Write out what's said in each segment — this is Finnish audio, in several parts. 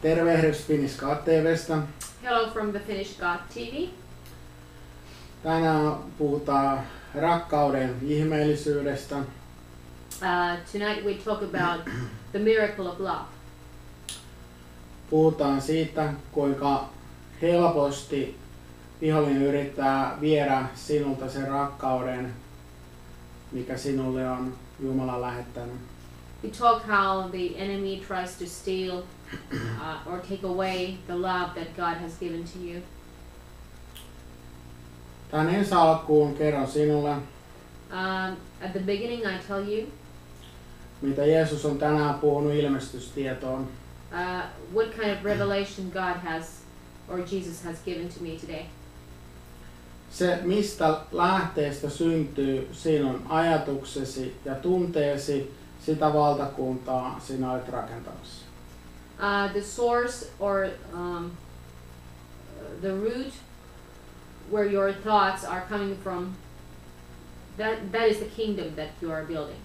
Tervehdys Finnish TV:stä. Hello from the Finnish God TV. Tänään puhutaan rakkauden ihmeellisyydestä. Tonight we talk about the miracle of love. Puhutaan siitä, kuinka helposti vihollinen yrittää viedä sinulta sen rakkauden, mikä sinulle on Jumala lähettänyt. We talk how the enemy tries to steal or take away the love that God has given to you. Tän ensi alkuun kerron sinulle, At the beginning I tell you mitä Jeesus on tänään puhunut ilmestystietoon. what kind of revelation God has or Jesus has given to me today. Se, mistä lähteestä syntyy sinun ajatuksesi ja tunteesi, sitä valtakuntaa sinä olet rakentamassa. The source or the root where your thoughts are coming from, that is the kingdom that you are building.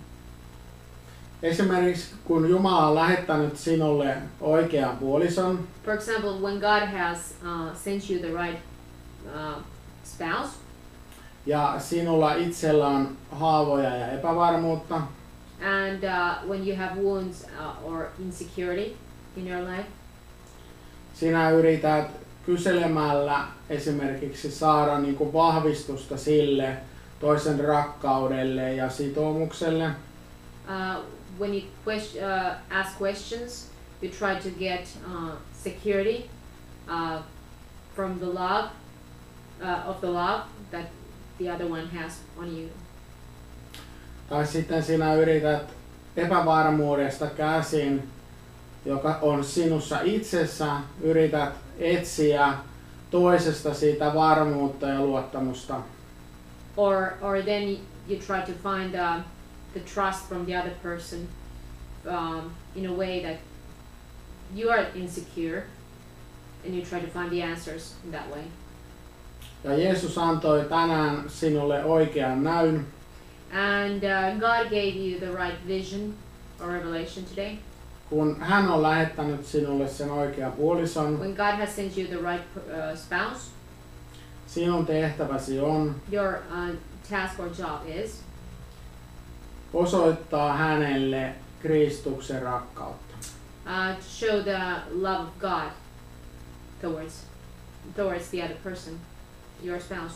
Esimerkiksi kun Jumala on lähettänyt sinulle oikean puolison, For example, when God has sent you the right spouse, ja sinulla itsellä on haavoja ja epävarmuutta, and when you have wounds or insecurity in your life, sinä yrität kyselemällä esimerkiksi saada niin kuin vahvistusta sille toisen rakkaudelle ja sitoumukselle. When you ask questions, you try to get security from the love of the love that the other one has on you. Tai sitten sinä yrität epävarmuudesta käsin, joka on sinussa itsessä, yrität etsiä toisesta siitä varmuutta ja luottamusta. Or then you try to find the trust from the other person in a way that you are insecure, and you try to find the answers in that way. Ja Jeesus antoi tänään sinulle oikean näyn. And God gave you the right vision or revelation today. Kun hän on lähettänyt sinulle sen oikean puolison, When God has sent you the right spouse, sinun tehtäväsi on your task or job is osoittaa hänelle Kristuksen rakkautta. to show the love of God towards the other person, your spouse.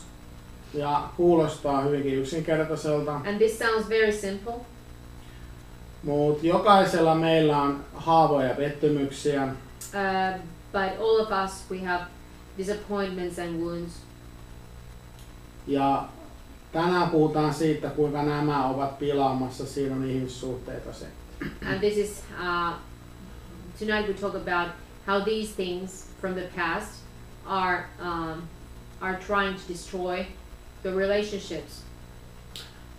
Ja kuulostaa hyvinkin yksinkertaiselta, And this sounds very simple, mutta jokaisella meillä on haavoja ja pettymyksiä. but all of us, we have disappointments and wounds. Ja tänään puhutaan siitä, kuinka nämä ovat pilaamassa sinun ihmissuhteitasi. And this is tonight we talk about how these things from the past are trying to destroy the relationships.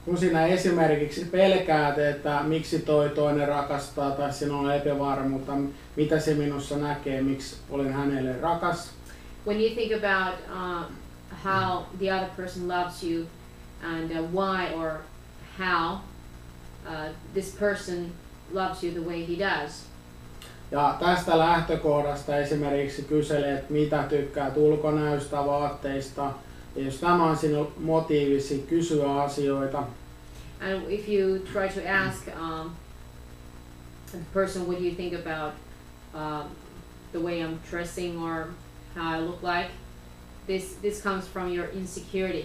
Kun sinä esimerkiksi pelkäät, että miksi toinen rakastaa tai sinulla on epävarmuutta, mitä se minussa näkee, miksi olen hänelle rakas. When you think about how the other person loves you and why or how this person loves you the way he does. Ja tästä lähtökohdasta esimerkiksi kyselet, mitä tykkäät ulkonäöstä, vaatteista. Ja jos tämä on sinun motiivisi kysyä asioita, And if you try to ask the person what you think about the way I'm dressing or how I look like, this comes from your insecurity.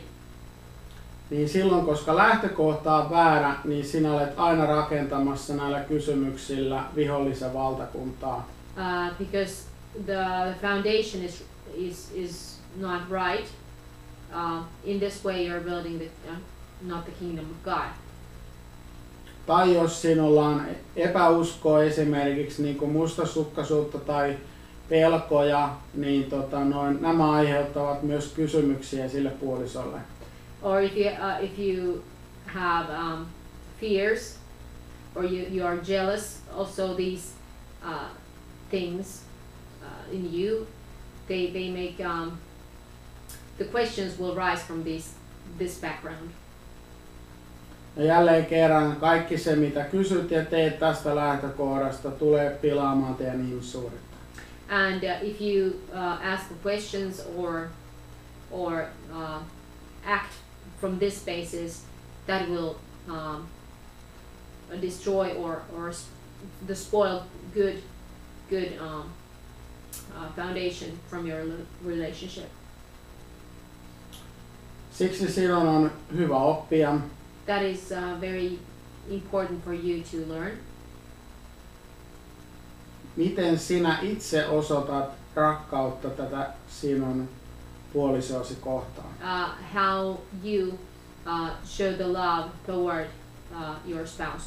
niin silloin, koska lähtökohta on väärä, niin sinä olet aina rakentamassa näillä kysymyksillä vihollisen valtakuntaa. Because the foundation is not right. In this way you're building not the kingdom of God. Tai jos sinulla on epäuskoa esimerkiksi niin kuin mustasukkaisuutta tai pelkoja, niin nämä aiheuttavat myös kysymyksiä sille puolisolle. Or if you have fears or you are jealous, also these things in you, they make the questions will rise from this background. Ja jälleen kerran kaikki se, mitä kysyt ja teet tästä lähtökohdasta, tulee pilaamaan teidän ihmissuhdetta. And if you ask the questions or act from this basis, that will destroy or the spoil good foundation from your relationship. Siksi sinun on hyvä oppia, That is very important for you to learn. miten sinä itse osoitat rakkautta tätä sinun puolisoasi kohtaan. How you show the love toward your spouse.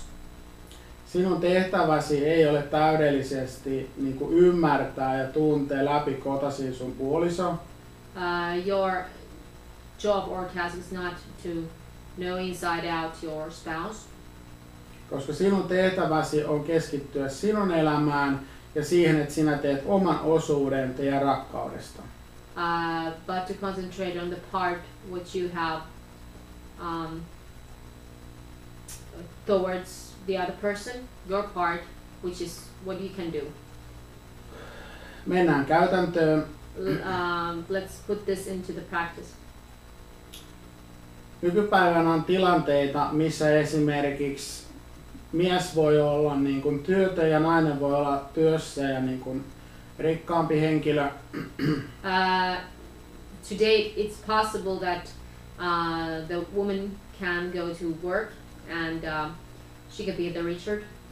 Sinun tehtäväsi ei ole täydellisesti niin kuin ymmärtää ja tuntea läpi kotasi sun puoliso, Your job or task is not to know inside out your spouse, koska sinun tehtäväsi on keskittyä sinun elämään ja siihen, että sinä teet oman osuuden teidän rakkaudesta. but to concentrate on the part which you have towards the other person, your part, which is what you can do. Mennään käytäntöön. Let's put this into the practice. Nykypäivänä on tilanteita, missä esimerkiksi mies voi olla niin kuin työtön ja nainen voi olla työssä ja niin kuin rikkaampi henkilö. Today it's possible that the woman can go to work and she can be the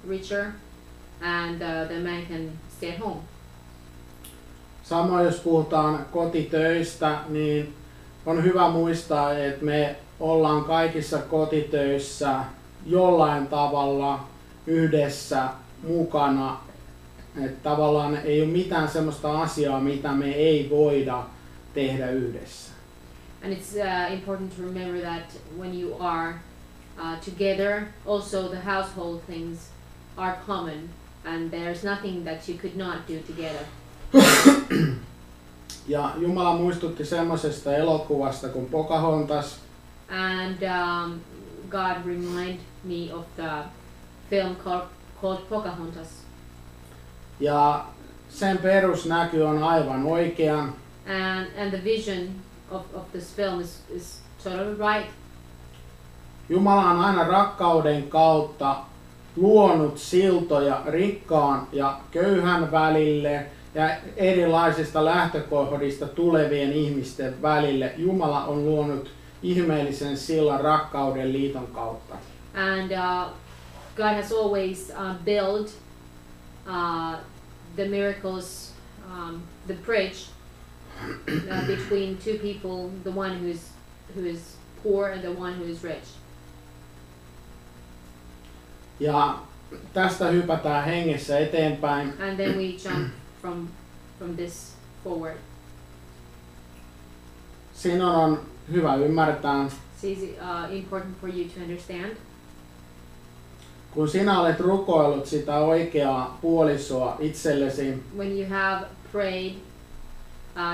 richer and the man can stay at home. Samoin jos puhutaan kotitöistä, niin on hyvä muistaa, että me ollaan kaikissa kotitöissä jollain tavalla yhdessä mukana. Että tavallaan ei ole mitään sellaista asiaa, mitä me ei voida tehdä yhdessä. And it's important to remember that when you are together, also the household things are common and there's nothing that you could not do together. Ja Jumala muistutti semmoisesta elokuvasta kuin Pocahontas. And God reminded me of the film called Pocahontas. Ja sen perusnäky on aivan oikea. And the vision of this film is totally right. Jumala on aina rakkauden kautta luonut siltoja rikkaan ja köyhän välille ja erilaisista lähtökohdista tulevien ihmisten välille. Jumala on luonut ihmeellisen sillan rakkauden liiton kautta. And God has always built the miracles, the bridge between two people, the one who is poor and the one who is rich. Ja tästä hypätään hengessä eteenpäin. And then we jump from this forward. Sinun on hyvä ymmärtää, It's important for you to understand. kun sinä olet rukoillut sitä oikeaa puolisoa itsellesi, When you have prayed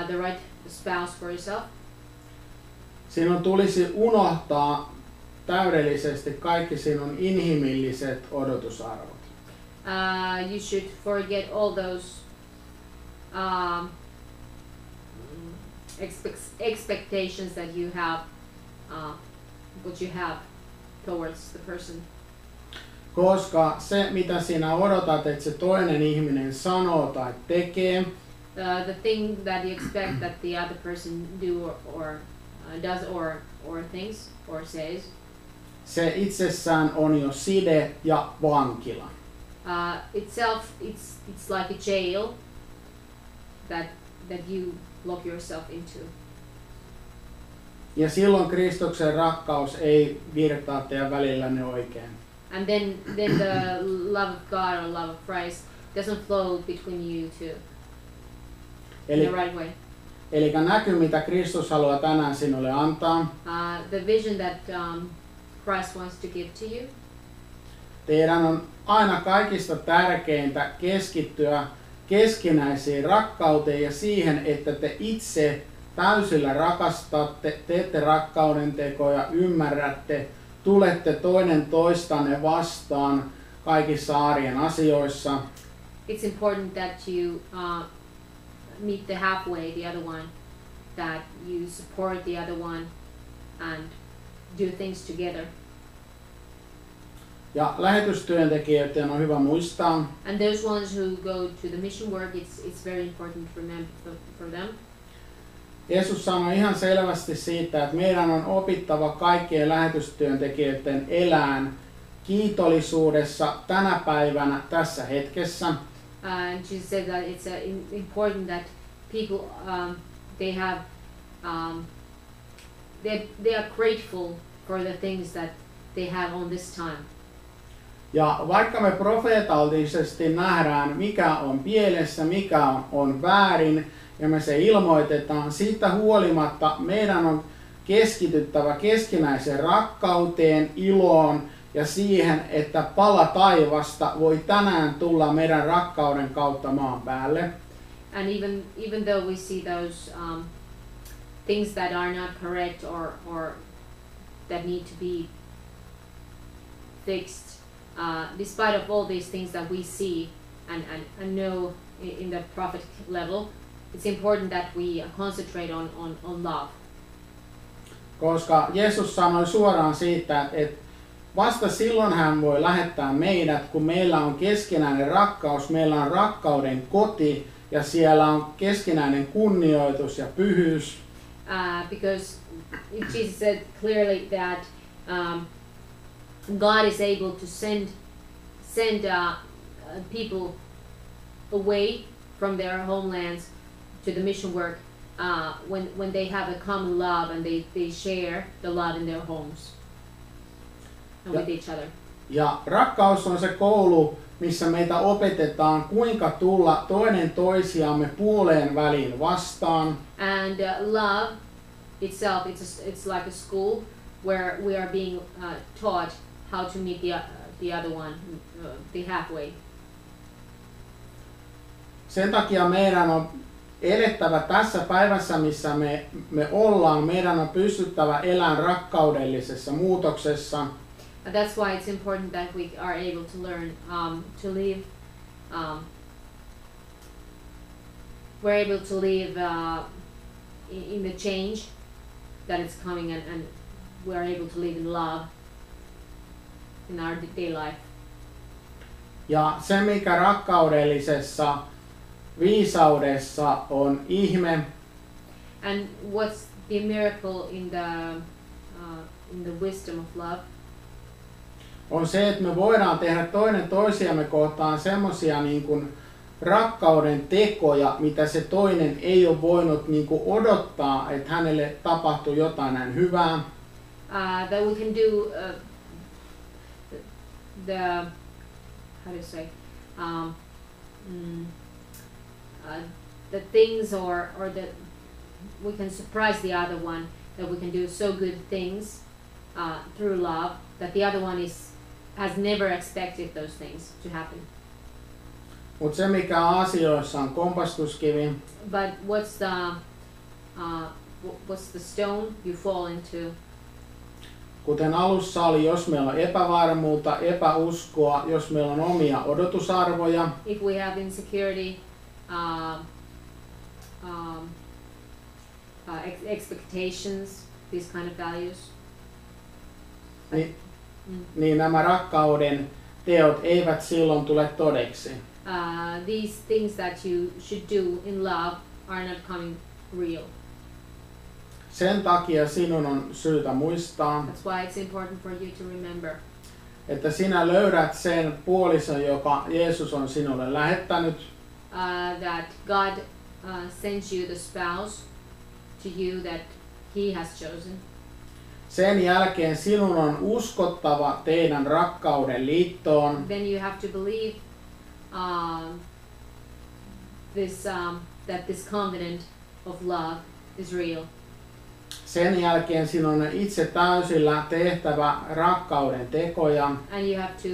the right spouse for yourself, sinun tulisi unohtaa täydellisesti kaikki sinun inhimilliset odotusarvot. you should forget all those expectations that you have, what you have towards the person. Koska se, mitä sinä odotat, että se toinen ihminen sanoo tai tekee, The thing that you expect that the other person do or does or thinks or says, se itsessään on jo side ja vankila. itself it's like a jail that you lock yourself into. Ja silloin Kristuksen rakkaus ei virtaa teidän välillänne oikein. And then the love of God or love of Christ doesn't flow between you two in the right way. Eli näky, mitä Kristus haluaa tänään sinulle antaa. The vision that Christ wants to give to you. Teidän on aina kaikista tärkeintä keskittyä keskinäiseen rakkauteen ja siihen, että te itse täysillä rakastatte, teette rakkauden tekoja, ymmärrätte, tulette toinen toistanne vastaan kaikissa arjen asioissa. It's important that you meet the halfway, the other one, that you support the other one and do things together. Ja lähetystyöntekijöiden on hyvä muistaa, And those ones who go to the mission work, it's very important to remember for them. Jeesus sanoi ihan selvästi siitä, että meidän on opittava kaikkien lähetystyöntekijöiden elään kiitollisuudessa tänä päivänä tässä hetkessä. And Jesus said that it's important that people they have they are grateful for the things that they have on this time. Ja vaikka me profeetallisesti nähdään, mikä on pielessä, mikä on väärin, ja me se ilmoitetaan, siitä huolimatta meidän on keskityttävä keskinäiseen rakkauteen, iloon ja siihen, että pala taivasta voi tänään tulla meidän rakkauden kautta maan päälle. And even though we see those things that are not correct or that need to be fixed, despite of all these things that we see and know in the prophetic level, it's important that we concentrate on love. Koska Jeesus sanoi suoraan siitä, että vasta silloin hän voi lähettää meidät, kun meillä on keskinäinen rakkaus, meillä on rakkauden koti ja siellä on keskinäinen kunnioitus ja pyhyys. Because Jesus said clearly that God is able to send people away from their homelands to the mission work when they have a common love and they share the love in their homes and with each other. Ja rakkaus on se koulu, missä meitä opetetaan, kuinka tulla toinen toisiamme puoleen väliin vastaan. And love itself, it's like a school where we are being taught how to meet the other one, the halfway. Sen takia meidän on elettävä tässä päivässä, missä me ollaan. Meidän on pystyttävä elämään rakkaudellisessa muutoksessa. And that's why it's important that we are able to learn to live. We're able to live in the change that is coming, and we are able to live in love in our day life. Ja se, mikä rakkaudellisessa viisaudessa on ihme, and what's the miracle in the wisdom of love, on se, että me voidaan tehdä toinen toisiamme kohtaan semmoisia niin kuin rakkauden tekoja, mitä se toinen ei ole voinut niin kuin odottaa, että hänelle tapahtuu jotain näin hyvää. That we can do the how do you say the things or that we can surprise the other one, that we can do so good things through love that the other one has never expected those things to happen. Mutta se, mikä asioissa on kompastuskivi, But what's the stone you fall into? kuten alussa oli, jos meillä on epävarmuutta, epäuskoa, jos meillä on omia odotusarvoja, If we have insecurity, expectations, these kind of values, niin nämä rakkauden teot eivät silloin tule todeksi. these things that you should do in love are not coming real. Sen takia sinun on syytä muistaa, That's why it's important for you to remember että sinä löydät sen puolison, joka Jeesus on sinulle lähettänyt. That God sends you the spouse to you that He has chosen. Sen jälkeen sinun on uskottava teidän rakkauden liittoon. Then you have to believe that this covenant of love is real. Sen jälkeen sinun on itse täysillä tehtävä rakkauden tekoja. And you have to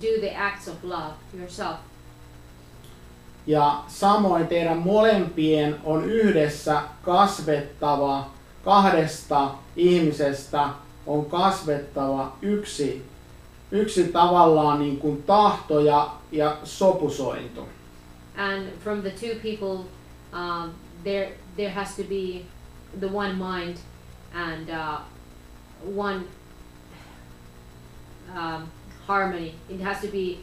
do the acts of love yourself. Ja samoin teidän molempien on yhdessä kasvettava, kahdesta ihmisestä on kasvettava yksi tavallaan niin kuin tahto ja sopusointu. And from the two people, there has to be the one mind and one harmony. It has to be,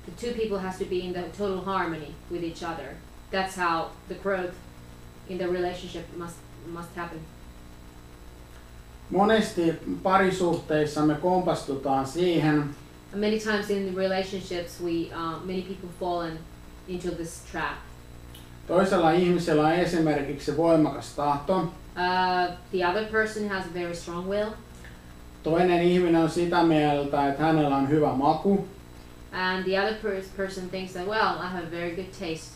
the two people has to be in the total harmony with each other. That's how the growth in the relationship must happen. Monesti parisuhteissa me kompastutaan siihen, Many times in relationships, many people fall into this trap. toisella ihmisellä on esimerkiksi voimakas tahto, The other person has a very strong will, toinen ihminen on sitä mieltä, että hänellä on hyvä maku, and the other person thinks that, well, I have very good taste.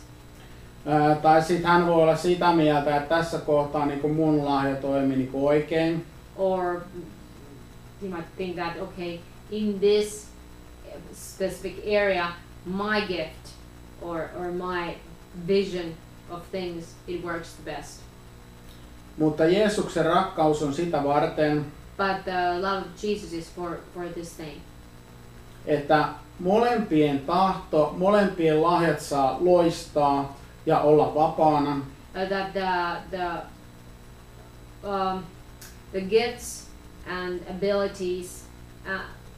tai sitten hän voi olla sitä mieltä, että tässä kohtaa niin kuin mun lahja toimi niin kuin oikein. Or you might think that, okay, in this specific area, my gift or my vision of things, it works the best. Mutta Jeesuksen rakkaus on sitä varten, But the love of Jesus is for this thing. että molempien tahto, molempien lahjat saa loistaa ja olla vapaana. That the gifts and abilities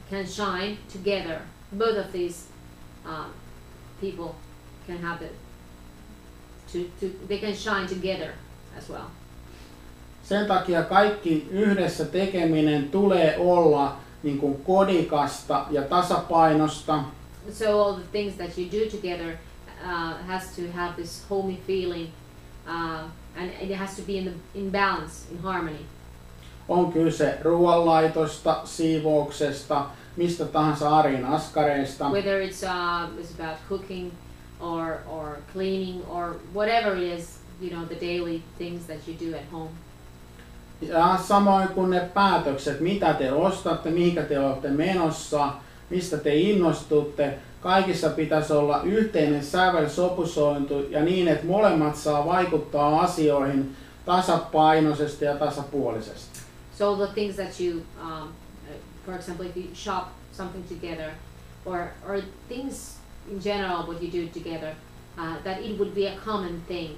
can shine together. Both of these people can have it. They can shine together as well. Sen takia kaikki yhdessä tekeminen tulee olla niin kuin kodikasta ja tasapainosta. So all the things that you do together has to have this homey feeling, and it has to be in balance, in harmony. On kyse ruoanlaitosta, siivouksesta, mistä tahansa arjen askareista. Whether it's about cooking or cleaning or whatever it is, the daily things that you do at home. Ja samoin kuin ne päätökset, mitä te ostatte, mihinkä te olette menossa, mistä te innostutte, kaikissa pitäisi olla yhteinen sävel sopusointu ja niin, että molemmat saa vaikuttaa asioihin tasapainoisesti ja tasapuolisesti. So all the things that you, for example, if you shop something together, or things in general what you do together, that it would be a common thing,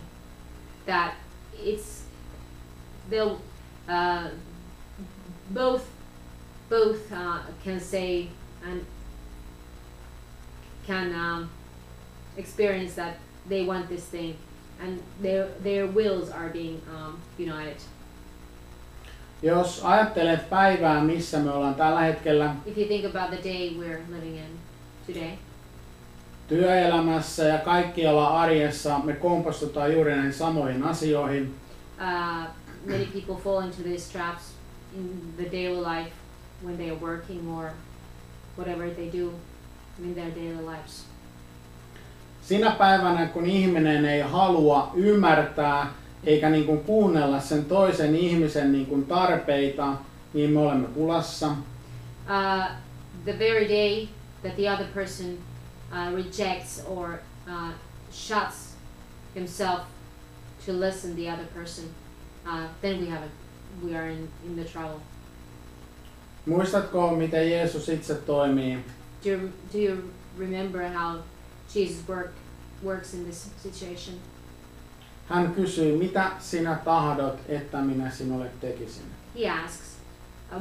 that they'll both can say and can experience that they want this thing, and their wills are being united. Jos ajattelet päivää, missä me ollaan tällä hetkellä, If you think about the day we're living in today, työelämässä ja kaikkialla arjessa me kompastutaan juuri näihin samoihin asioihin. many people fall into these traps in the daily life when they are working or whatever they do in their daily lives. Sinä päivänä, kun ihminen ei halua ymmärtää eikä niin kuin kuunnella sen toisen ihmisen niin kuin tarpeita, niin me olemme pulassa. The very day that the other person rejects or shuts himself to listen the other person, then we are in the trouble. Muistatko, miten Jeesus itse toimii? Do you remember how Jesus works in this situation? Hän kysyy, mitä sinä tahdot, että minä sinulle tekisin? He asks,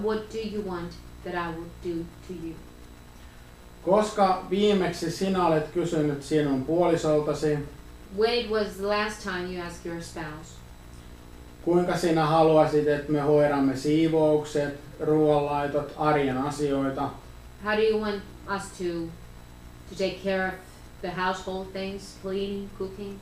what do you want that I would do to you? Koska viimeksi sinä olet kysynyt sinun puolisoltasi, When it was the last time you asked your spouse, kuinka sinä haluaisit, että me hoidamme siivoukset, ruoanlaitot, arjen asioita, how do you want us to take care of the household things, cleaning, cooking?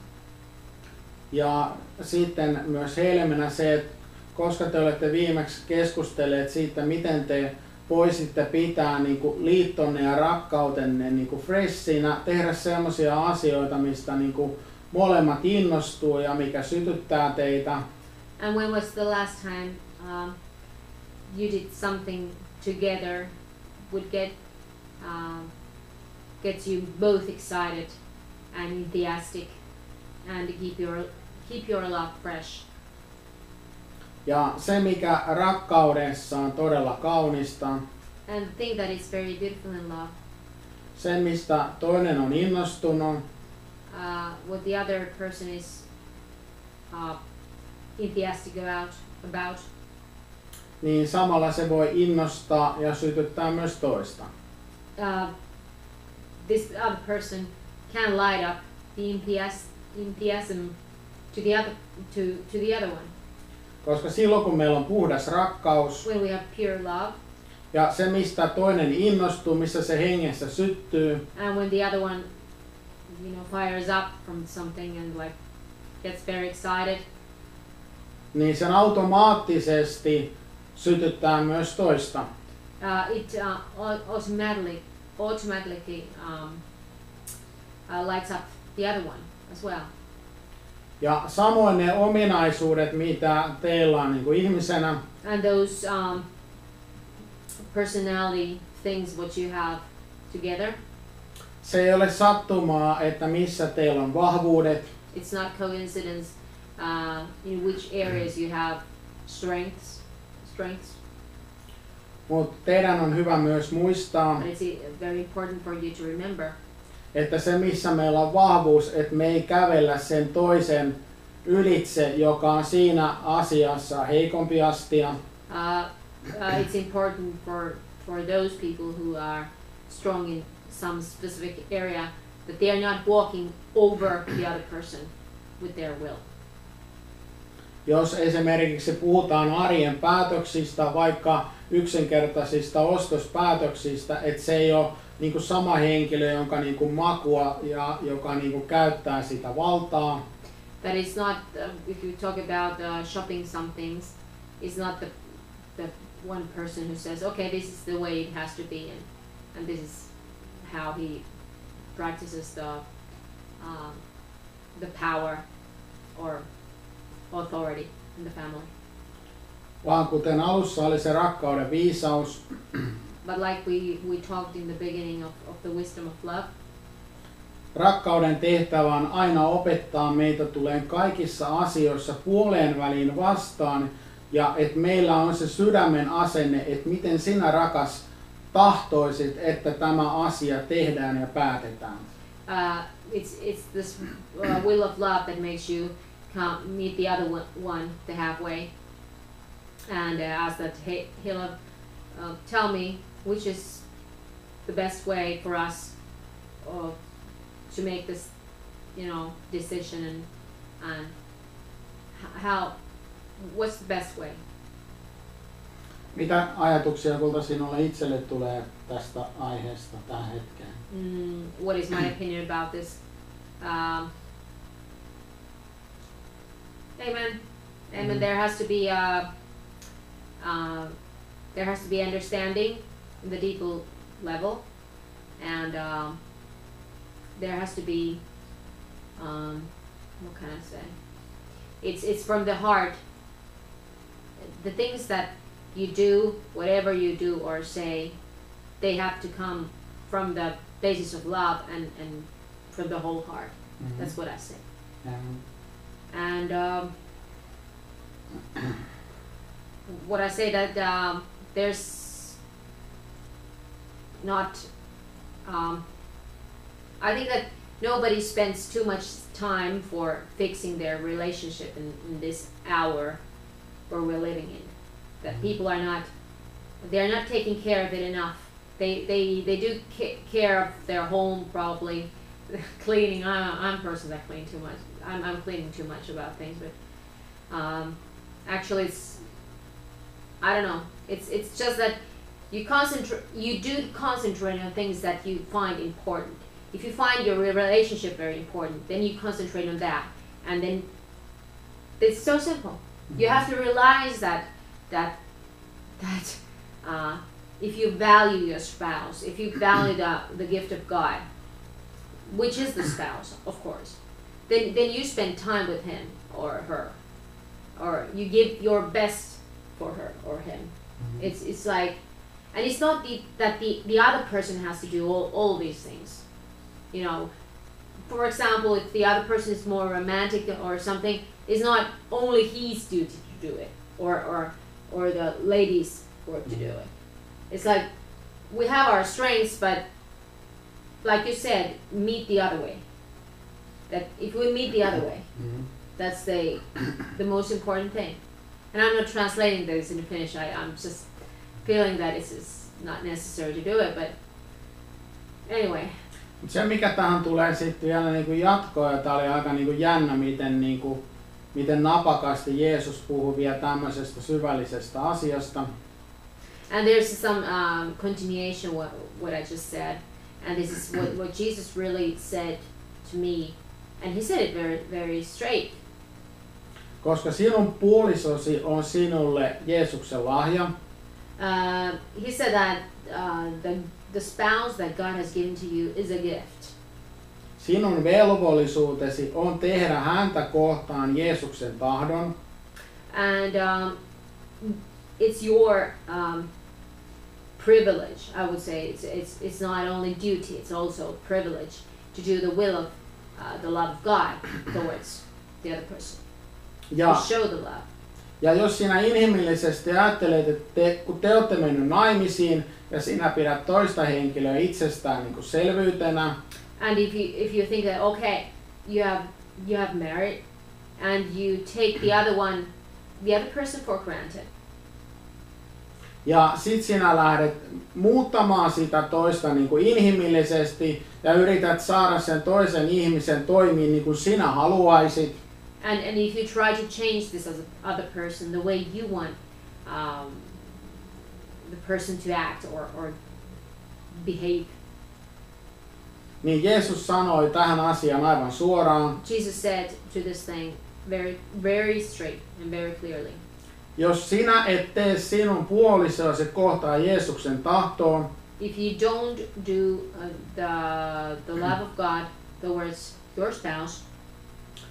ja sitten myös helmenä se, että koska te olette viimeksi keskustelleet siitä, miten te voisitte pitää niin kuin liittonne ja rakkautenne niin kuin freshinä, tehdä sellaisia asioita, mistä niin kuin molemmat innostuu ja mikä sytyttää teitä. And when was the last time you did something together would gets you both excited and enthusiastic and keep your love fresh? Ja se, mikä rakkaudessa on todella kaunista, And the thing that is very beautiful in love, se, mistä toinen on innostunut, what the other person is enthusiastic about. Niin samalla se voi innostaa ja sytyttää myös toista. This other person can light up the enthusiasm to the other one. Koska silloin kun meillä on puhdas rakkaus When we have pure love, ja se mistä toinen innostuu, missä se hengessä syttyy, and when the other one, fires up from something and like gets very excited, niin sen automaattisesti sytyttää myös toista. It automatically lights up the other one as well. Ja samoin ne ominaisuudet, mitä teillä on niin kuin ihmisenä, And those personality things what you have together, se ei ole sattumaa, että missä teillä on vahvuudet, it's not coincidence in which areas you have strengths, mutta teidän on hyvä myös muistaa, but it's very important for you to remember että se missä meillä on vahvuus, että me ei kävellä sen toisen ylitse, joka on siinä asiassa heikompi astia. It's important for those people who are strong in some specific area that they are not walking over the other person with their will. Jos esimerkiksi puhutaan arjen päätöksistä, vaikka yksinkertaisista ostospäätöksistä, että se ei ole niin kuin sama henkilö, jonka niin kuin makua ja joka niin kuin käyttää sitä valtaa. That is not, if you talk about shopping some things, it's not the one person who says, okay, this is the way it has to be, and this is how he practices the power or authority in the family. Vaan kuten alussa oli se rakkauden viisaus, But like we talked in the beginning of the wisdom of love, rakkauden tehtävä on aina opettaa meitä tulee kaikissa asioissa puoleen väliin vastaan, ja että meillä on se sydämen asenne, että miten sinä rakas tahtoisit, että tämä asia tehdään ja päätetään. It's this will of love that makes you meet the other one the halfway, and ask that, hey, love, tell me which is the best way for us to make this, decision, and what's the best way? Mitä ajatuksia kulta sinulle itselle tulee tästä aiheesta tähän hetkeen? What is my opinion about this? Amen. There has to be understanding in the deeper level, and there has to be what can I say? It's from the heart. The things that you do, whatever you do or say, they have to come from the basis of love and from the whole heart. Mm-hmm. That's what I say. Yeah. And what I say that there's not. I think that nobody spends too much time for fixing their relationship in this hour where we're living in. That people are not, they're not taking care of it enough. They do care of their home probably, cleaning. I'm a person that clean too much. I'm cleaning too much about things, but actually I don't know. It's just that you do concentrate on things that you find important. If you find your relationship very important, then you concentrate on that, and then it's so simple. You have to realize that if you value your spouse, if you value the gift of God, which is the spouse, of course, then you spend time with him or her, or you give your best for her or him. Mm-hmm. It's like, and it's not that the other person has to do all these things. For example, if the other person is more romantic or something, it's not only his duty to do it, or the lady's work to do it. It's like we have our strengths, but like you said, meet the other way. That if we meet the other way, that's the most important thing. And I'm not translating this into Finnish. I'm just feeling that it's not necessary to do it, but anyway. Se mikä tähän tulee sitten vielä niinku jatkoa, ja tää oli aika niinku jännä, miten napakasti Jeesus puhui vielä tämmöisestä syvällisestä asiasta. And there's some continuation what I just said, and this is what Jesus really said to me, and he said it very straight. Koska sinun puolisosi on sinulle Jeesuksen lahja. He said that the spouse that God has given to you is a gift. Sinun velvollisuutesi on tehdä häntä kohtaan Jeesuksen tahdon. And it's your privilege, I would say. It's not only duty, it's also a privilege to do the will of the love of God towards the other person. To show the love. Ja jos sinä inhimillisesti ajattelet, että kun te olette mennyt naimisiin ja sinä pidät toista henkilöä itsestään niin kuin selvyytenä. And if you think that okay, you have married and you take the other person for granted. Ja sit sinä lähdet muuttamaan sitä toista niin kuin inhimillisesti ja yrität saada sen toisen ihmisen toimimaan niin kuin sinä haluaisit. And if you try to change this other person the way you want the person to act or behave. Niin Jeesus sanoi tähän asiaan aivan suoraan. Jesus said to this thing very straight and very clearly. Jos sinä et tee sinun puolisosi kohtaan Jeesuksen tahtoon, if you don't do the love of God towards your spouse,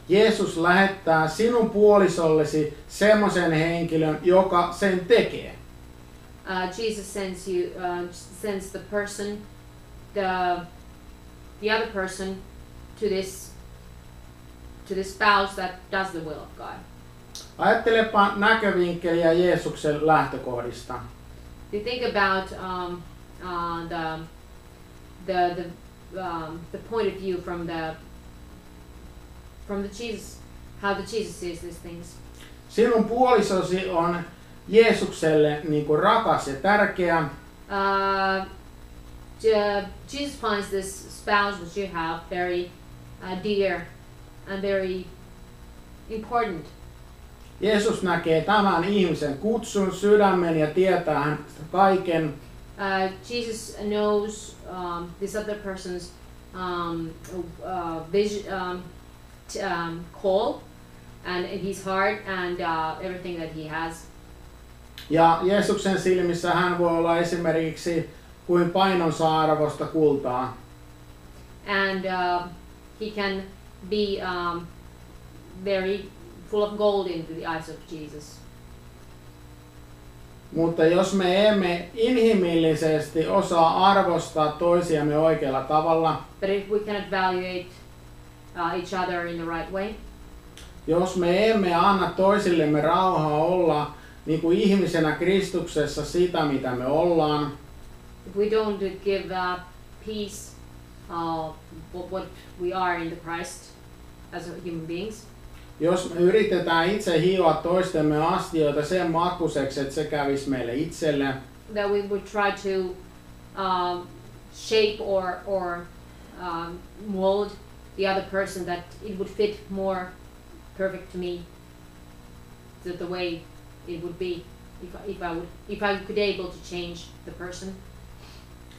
Jeesus lähettää sinun puolisollesi semmoisen henkilön, joka sen tekee. Jesus sends the person, the other person to this spouse that does the will of God. Ajattelepa näkövinkkeliä Jeesuksen lähtökohdista. You think about the point of view from the Jesus, how the Jesus sees these things. Sinun puolisosi on Jeesukselle niinku rakas ja tärkeä. Jesus finds this spouse which you have very dear and very important. Jeesus näkee tämän ihmisen kutsun sydämen ja tietää hänestä kaiken. Jesus knows this other person's call and his heart and everything that he has. Ja Jeesuksen silmissä hän voi olla esimerkiksi kuin painonsa arvosta kultaa. And he can be very full of gold into the eyes of Jesus. Mutta jos me emme inhimillisesti osaa arvostaa toisiamme oikealla tavalla, but if we cannot evaluate each other in the right way, jos me emme anna toisillemme rauhaa olla niin kuin ihmisenä Kristuksessa sitä, mitä me ollaan, if we don't give peace, what we are in the Christ as human beings, jos me yritetään itse hioa toistemme astioita sen makuiseksi, että se kävisi meille itselle, that we would try to shape or mold the other person that it would fit more perfect to me, the way it would be if I could able to change the person.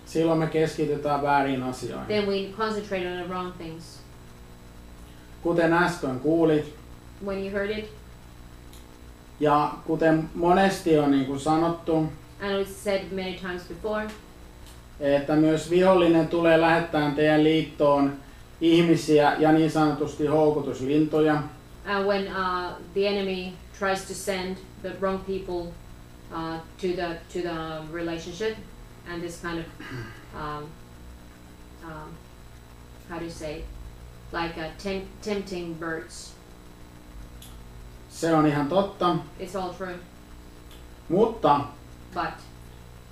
Silloin me keskitytään väärin asioihin. Then we concentrate on the wrong things. Kuten äsken kuulit, when you heard it, ja kuten monesti on niin kuin sanottu, and it's said many times before, että myös vihollinen tulee lähettämään teidän liittoon ihmisiä ja niin sanotusti houkutuslintoja. And when the enemy tries to send the wrong people to the relationship, and this kind of how do you say, like tempting birds. Se on ihan totta. It's all true. Mutta but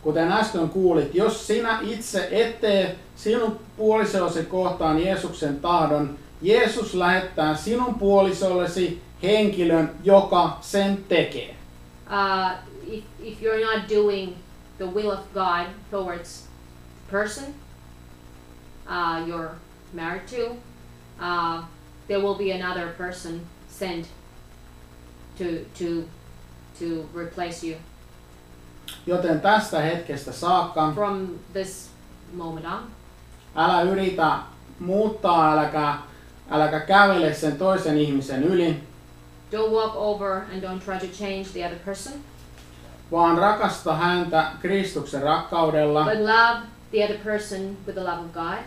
kuten äsken kuulit, jos sinä itse et tee sinun puolisosi kohtaan Jeesuksen tahdon, Jeesus lähettää sinun puolisollesi henkilön, joka sen tekee. If you're not doing the will of God towards the person you're married to, there will be another person sent to replace you. Joten tästä hetkestä saakka From this moment on, älä yritä muuttaa, äläkä kävele sen toisen ihmisen yli, don't walk over and don't try to change the other person, vaan rakasta häntä Kristuksen rakkaudella. but love the other person with the love of God.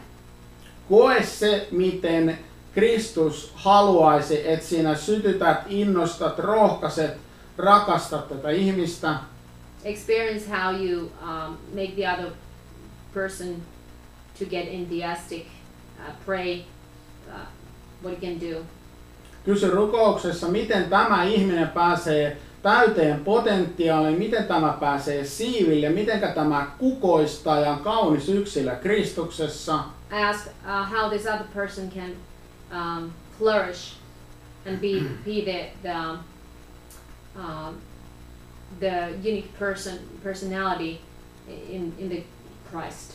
Koe se, miten Kristus haluaisi, että sinä sytytät, innostat, rohkaiset, rakastat tätä ihmistä. Experience how you make the other person to get enthusiastic, pray, what you can do. Kysy rukouksessa, miten tämä ihminen pääsee täyteen potentiaaliin, miten tämä pääsee siiville, miten tämä kukoistaa ja kaunis yksilö Kristuksessa. Ask how this other person can flourish and be the unique personality in the Christ.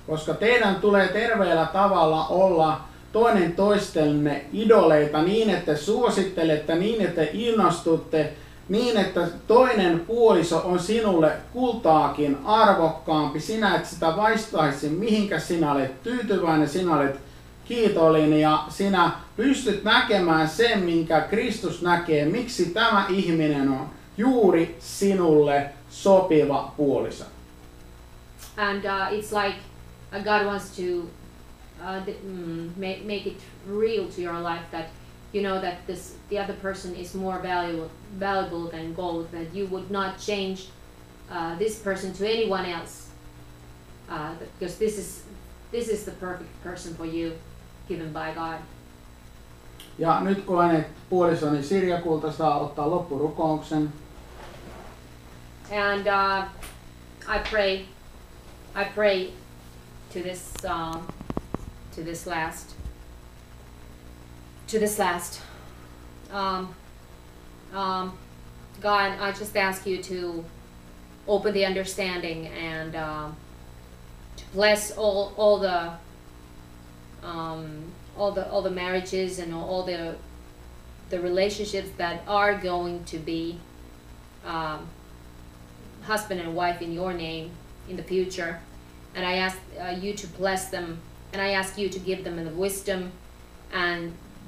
Koska teidän tulee terveellä tavalla olla toinen toistenne idoleita niin, että suosittelette, niin, että innostutte, niin, että toinen puoliso on sinulle kultaakin arvokkaampi. Sinä et sitä vaistaisi, mihinkä sinä olet tyytyväinen, sinä olet kiitollinen ja sinä pystyt näkemään sen, minkä Kristus näkee, miksi tämä ihminen on juuri sinulle sopiva puoliso. And it's like God wants to make it real to your life that you know that the other person is more valuable than gold, that you would not change this person to anyone else, because this is the perfect person for you, given by God. Ja nyt koen, että puolisoni Sirja Kulta saa ottaa loppurukouksen. And I pray to this last. God, I just ask you to open the understanding and to bless all the marriages and all the relationships that are going to be husband and wife in your name in the future. And I ask you to bless them, and I ask you to give them the wisdom,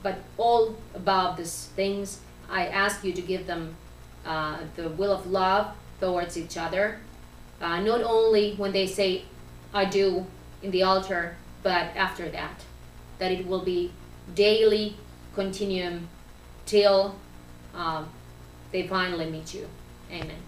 but all above these things, I ask you to give them the will of love towards each other, not only when they say I do in the altar, but after that it will be daily continuum till they finally meet you. Amen.